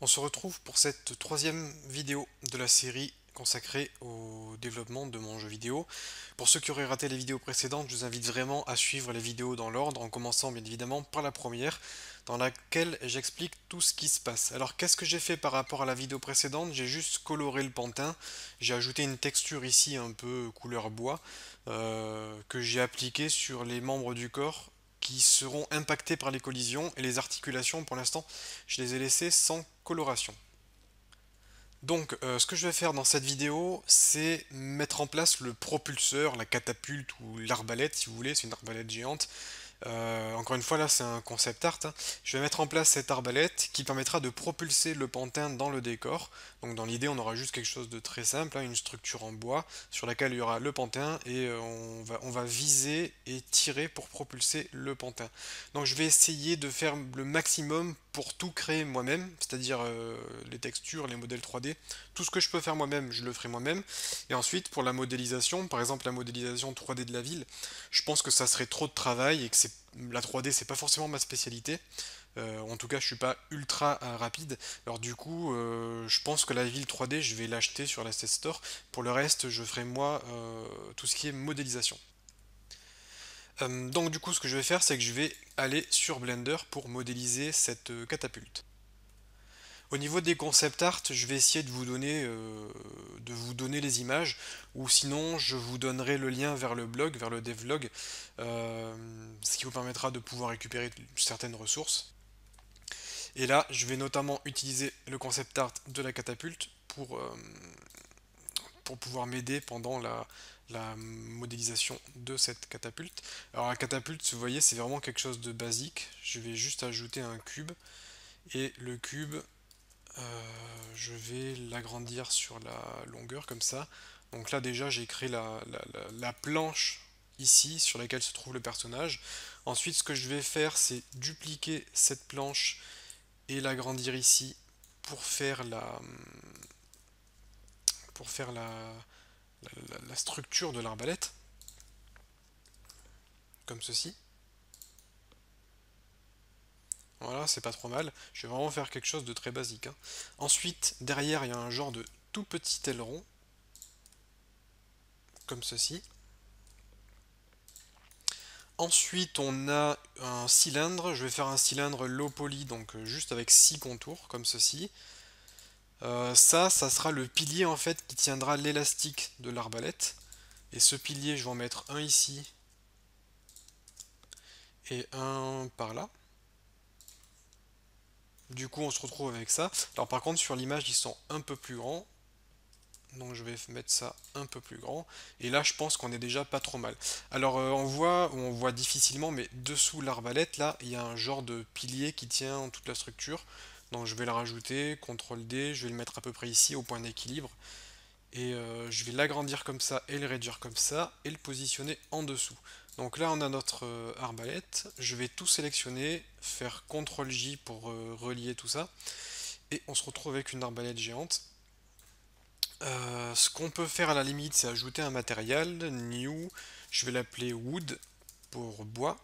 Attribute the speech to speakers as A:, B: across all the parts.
A: On se retrouve pour cette troisième vidéo de la série consacrée au développement de mon jeu vidéo. Pour ceux qui auraient raté les vidéos précédentes, je vous invite vraiment à suivre les vidéos dans l'ordre, en commençant bien évidemment par la première, dans laquelle j'explique tout ce qui se passe. Alors qu'est-ce que j'ai fait par rapport à la vidéo précédente? J'ai juste coloré le pantin, j'ai ajouté une texture ici un peu couleur bois, que j'ai appliquée sur les membres du corps qui seront impactés par les collisions, et les articulations pour l'instant je les ai laissées sans coloration. Donc ce que je vais faire dans cette vidéo, c'est mettre en place le propulseur, la catapulte ou l'arbalète si vous voulez, c'est une arbalète géante. Encore une fois, là, c'est un concept art, hein. Je vais mettre en place cette arbalète qui permettra de propulser le pantin dans le décor. Donc, dans l'idée, on aura juste quelque chose de très simple, hein, une structure en bois sur laquelle il y aura le pantin et on va viser et tirer pour propulser le pantin. Donc, je vais essayer de faire le maximum pour tout créer moi-même, c'est-à-dire les textures, les modèles 3D. Tout ce que je peux faire moi-même, je le ferai moi-même. Et ensuite, pour la modélisation, par exemple la modélisation 3D de la ville, je pense que ça serait trop de travail et que la 3D c'est pas forcément ma spécialité. En tout cas, je suis pas ultra rapide. Alors du coup, je pense que la ville 3D, je vais l'acheter sur l'Asset Store. Pour le reste, je ferai moi tout ce qui est modélisation. Donc du coup, ce que je vais faire, c'est que je vais aller sur Blender pour modéliser cette catapulte. Au niveau des concept art, je vais essayer de vous donner les images, ou sinon je vous donnerai le lien vers le blog, vers le devlog, ce qui vous permettra de pouvoir récupérer certaines ressources. Et là, je vais notamment utiliser le concept art de la catapulte pour pouvoir m'aider pendant la modélisation de cette catapulte. Alors la catapulte, vous voyez, c'est vraiment quelque chose de basique. Je vais juste ajouter un cube, et le cube, je vais l'agrandir sur la longueur comme ça. Donc là déjà j'ai créé la planche ici sur laquelle se trouve le personnage. Ensuite ce que je vais faire, c'est dupliquer cette planche et l'agrandir ici pour faire la structure de l'arbalète, comme ceci. Voilà, c'est pas trop mal. Je vais vraiment faire quelque chose de très basique, hein. Ensuite, derrière, il y a un genre de tout petit aileron, comme ceci. Ensuite, on a un cylindre. Je vais faire un cylindre low poly, donc juste avec 6 contours, comme ceci. Ça sera le pilier en fait qui tiendra l'élastique de l'arbalète. Et ce pilier, je vais en mettre un ici et un par là. Du coup, on se retrouve avec ça. Alors par contre, sur l'image, ils sont un peu plus grands. Donc je vais mettre ça un peu plus grand. Et là, je pense qu'on est déjà pas trop mal. Alors on voit difficilement, mais dessous l'arbalète, là, il y a un genre de pilier qui tient toute la structure. Donc je vais le rajouter, CTRL D, je vais le mettre à peu près ici, au point d'équilibre. Et je vais l'agrandir comme ça et le réduire comme ça, et le positionner en dessous. Donc là, on a notre arbalète. Je vais tout sélectionner, faire CTRL J pour relier tout ça. Et on se retrouve avec une arbalète géante. Ce qu'on peut faire à la limite, c'est ajouter un matériel, new, je vais l'appeler wood pour bois.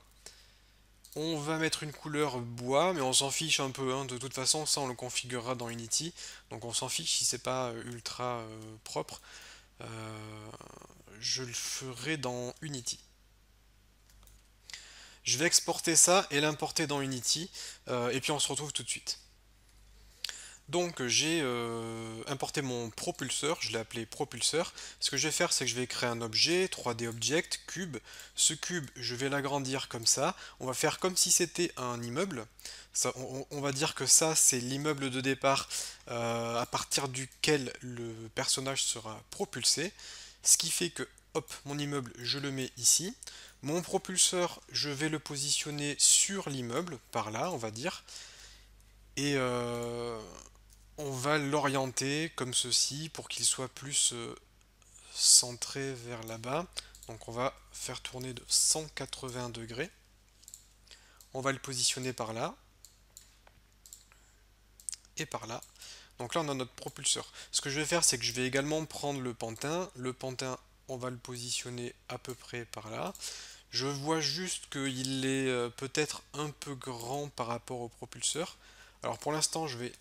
A: On va mettre une couleur bois, mais on s'en fiche un peu, hein. De toute façon, ça on le configurera dans Unity, donc on s'en fiche si c'est pas ultra propre. Euh, je le ferai dans Unity. Je vais exporter ça et l'importer dans Unity, et puis on se retrouve tout de suite. Donc j'ai importé mon propulseur, je l'ai appelé propulseur. Ce que je vais faire, c'est que je vais créer un objet, 3D Object, cube. Ce cube, je vais l'agrandir comme ça. On va faire comme si c'était un immeuble. Ça, on va dire que ça, c'est l'immeuble de départ à partir duquel le personnage sera propulsé. Ce qui fait que, hop, mon immeuble, je le mets ici. Mon propulseur, je vais le positionner sur l'immeuble, par là, on va dire. Et on va l'orienter comme ceci pour qu'il soit plus centré vers là-bas. Donc on va faire tourner de 180 degrés. On va le positionner par là et par là. Donc là on a notre propulseur. Ce que je vais faire, c'est que je vais également prendre le pantin. Le pantin, on va le positionner à peu près par là. Je vois juste qu'il est peut-être un peu grand par rapport au propulseur. Alors pour l'instant, je vais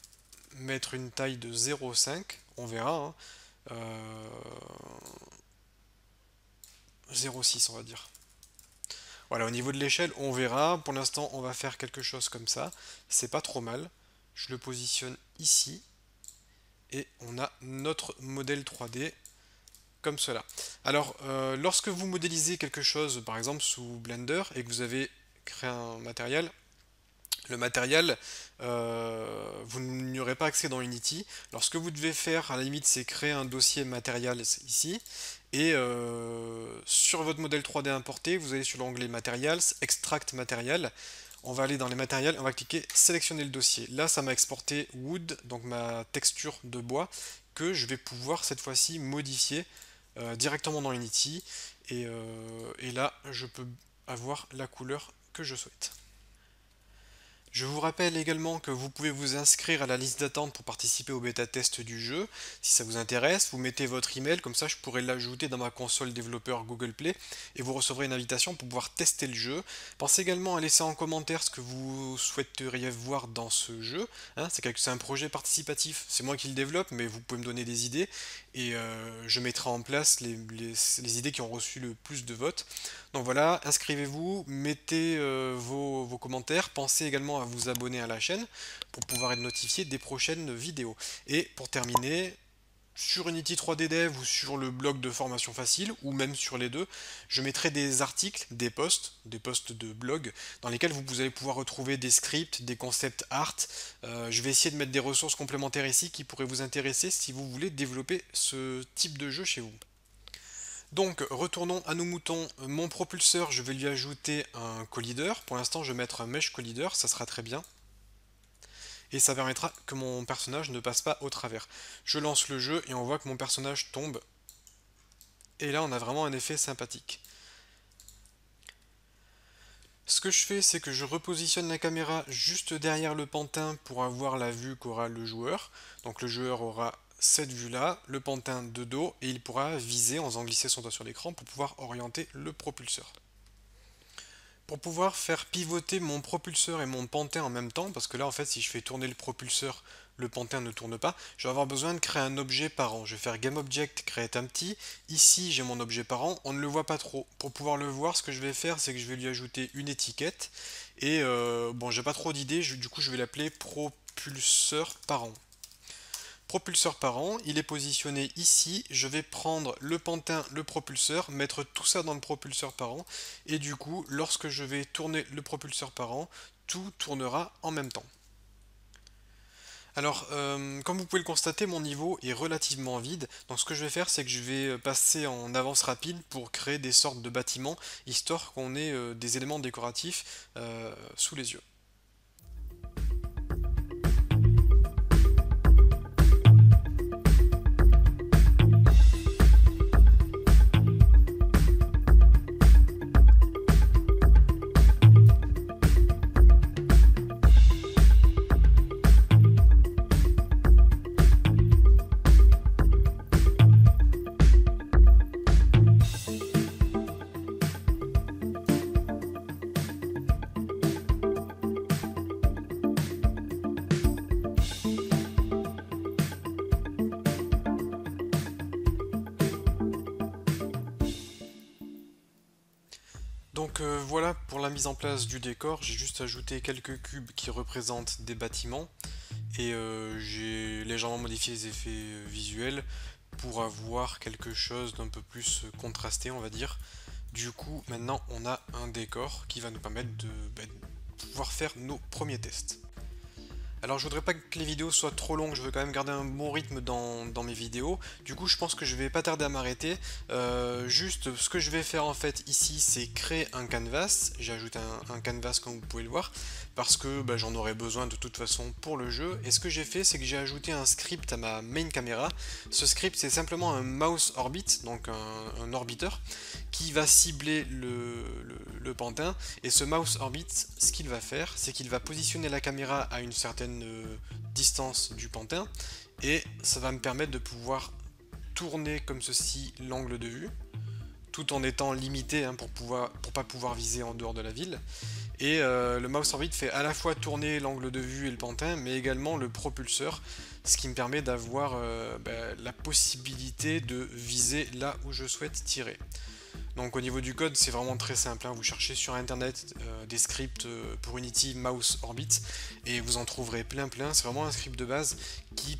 A: mettre une taille de 0,5, on verra, hein. 0,6 on va dire. Voilà, au niveau de l'échelle, on verra. Pour l'instant, on va faire quelque chose comme ça. C'est pas trop mal. Je le positionne ici. Et on a notre modèle 3D comme cela. Alors, lorsque vous modélisez quelque chose, par exemple sous Blender, et que vous avez créé un matériel, le matériel, vous n'y aurez pas accès dans Unity. Alors, ce que vous devez faire, à la limite, c'est créer un dossier matériel ici. Et sur votre modèle 3D importé, vous allez sur l'onglet Materials, Extract Material. On va aller dans les matériels, on va cliquer sélectionner le dossier. Là, ça m'a exporté Wood, donc ma texture de bois, que je vais pouvoir cette fois-ci modifier directement dans Unity. Et là, je peux avoir la couleur que je souhaite. Je vous rappelle également que vous pouvez vous inscrire à la liste d'attente pour participer au bêta test du jeu. Si ça vous intéresse, vous mettez votre email, comme ça je pourrai l'ajouter dans ma console développeur Google Play et vous recevrez une invitation pour pouvoir tester le jeu. Pensez également à laisser en commentaire ce que vous souhaiteriez voir dans ce jeu. Hein, c'est un projet participatif, c'est moi qui le développe, mais vous pouvez me donner des idées et je mettrai en place les idées qui ont reçu le plus de votes. Donc voilà, inscrivez-vous, mettez vos commentaires, pensez également à vous abonner à la chaîne pour pouvoir être notifié des prochaines vidéos. Et pour terminer, sur Unity 3D Dev ou sur le blog de formation facile, ou même sur les deux, je mettrai des articles, des posts de blog, dans lesquels vous allez pouvoir retrouver des scripts, des concepts art. Je vais essayer de mettre des ressources complémentaires ici qui pourraient vous intéresser si vous voulez développer ce type de jeu chez vous. Donc retournons à nos moutons, mon propulseur je vais lui ajouter un collider, pour l'instant je vais mettre un mesh collider, ça sera très bien. Et ça permettra que mon personnage ne passe pas au travers. Je lance le jeu et on voit que mon personnage tombe. Et là on a vraiment un effet sympathique. Ce que je fais, c'est que je repositionne la caméra juste derrière le pantin pour avoir la vue qu'aura le joueur. Donc le joueur aura cette vue-là, le pantin de dos, et il pourra viser en faisant glisser son doigt sur l'écran pour pouvoir orienter le propulseur. Pour pouvoir faire pivoter mon propulseur et mon pantin en même temps, parce que là en fait si je fais tourner le propulseur, le pantin ne tourne pas, je vais avoir besoin de créer un objet parent. Je vais faire GameObject, create empty. Ici j'ai mon objet parent, on ne le voit pas trop. Pour pouvoir le voir, ce que je vais faire, c'est que je vais lui ajouter une étiquette. Et bon, j'ai pas trop d'idées, du coup je vais l'appeler propulseur parent. Propulseur parent, il est positionné ici, je vais prendre le pantin, le propulseur, mettre tout ça dans le propulseur parent, et du coup, lorsque je vais tourner le propulseur parent, tout tournera en même temps. Alors, comme vous pouvez le constater, mon niveau est relativement vide, donc ce que je vais faire, c'est que je vais passer en avance rapide pour créer des sortes de bâtiments, histoire qu'on ait des éléments décoratifs sous les yeux. Donc voilà pour la mise en place du décor, j'ai juste ajouté quelques cubes qui représentent des bâtiments et j'ai légèrement modifié les effets visuels pour avoir quelque chose d'un peu plus contrasté on va dire. Du coup maintenant on a un décor qui va nous permettre de pouvoir faire nos premiers tests. Alors je voudrais pas que les vidéos soient trop longues, je veux quand même garder un bon rythme dans mes vidéos. Du coup je pense que je vais pas tarder à m'arrêter. Juste ce que je vais faire en fait ici c'est créer un canvas. J'ai ajouté un canvas comme vous pouvez le voir. Parce que j'en aurai besoin de toute façon pour le jeu. Et ce que j'ai fait c'est que j'ai ajouté un script à ma main caméra. Ce script c'est simplement un mouse orbit, donc un orbiteur, qui va cibler le pantin. Et ce mouse orbit, ce qu'il va faire, c'est qu'il va positionner la caméra à une certaine distance du pantin et ça va me permettre de pouvoir tourner comme ceci l'angle de vue tout en étant limité pour pas pouvoir viser en dehors de la ville Et le mouse orbit fait à la fois tourner l'angle de vue et le pantin, mais également le propulseur, ce qui me permet d'avoir la possibilité de viser là où je souhaite tirer. Donc au niveau du code, c'est vraiment très simple, hein. Vous cherchez sur internet des scripts pour Unity Mouse Orbit et vous en trouverez plein. C'est vraiment un script de base qui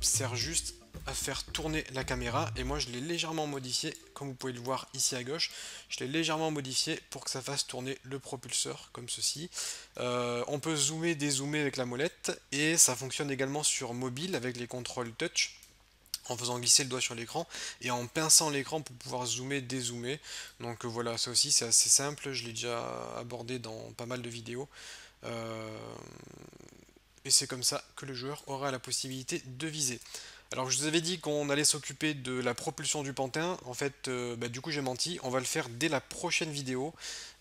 A: sert juste à faire tourner la caméra, et moi je l'ai légèrement modifié, comme vous pouvez le voir ici à gauche, je l'ai légèrement modifié pour que ça fasse tourner le propulseur comme ceci. On peut zoomer, dézoomer avec la molette, et ça fonctionne également sur mobile avec les contrôles touch, en faisant glisser le doigt sur l'écran et en pinçant l'écran pour pouvoir zoomer, dézoomer. Donc voilà, ça aussi c'est assez simple, je l'ai déjà abordé dans pas mal de vidéos. Euh, et c'est comme ça que le joueur aura la possibilité de viser. Alors je vous avais dit qu'on allait s'occuper de la propulsion du pantin, en fait du coup j'ai menti, on va le faire dès la prochaine vidéo.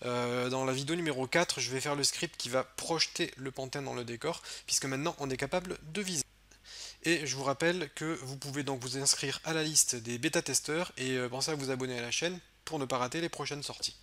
A: Dans la vidéo numéro 4, je vais faire le script qui va projeter le pantin dans le décor, puisque maintenant on est capable de viser. Et je vous rappelle que vous pouvez donc vous inscrire à la liste des bêta-testeurs et pensez à vous abonner à la chaîne pour ne pas rater les prochaines sorties.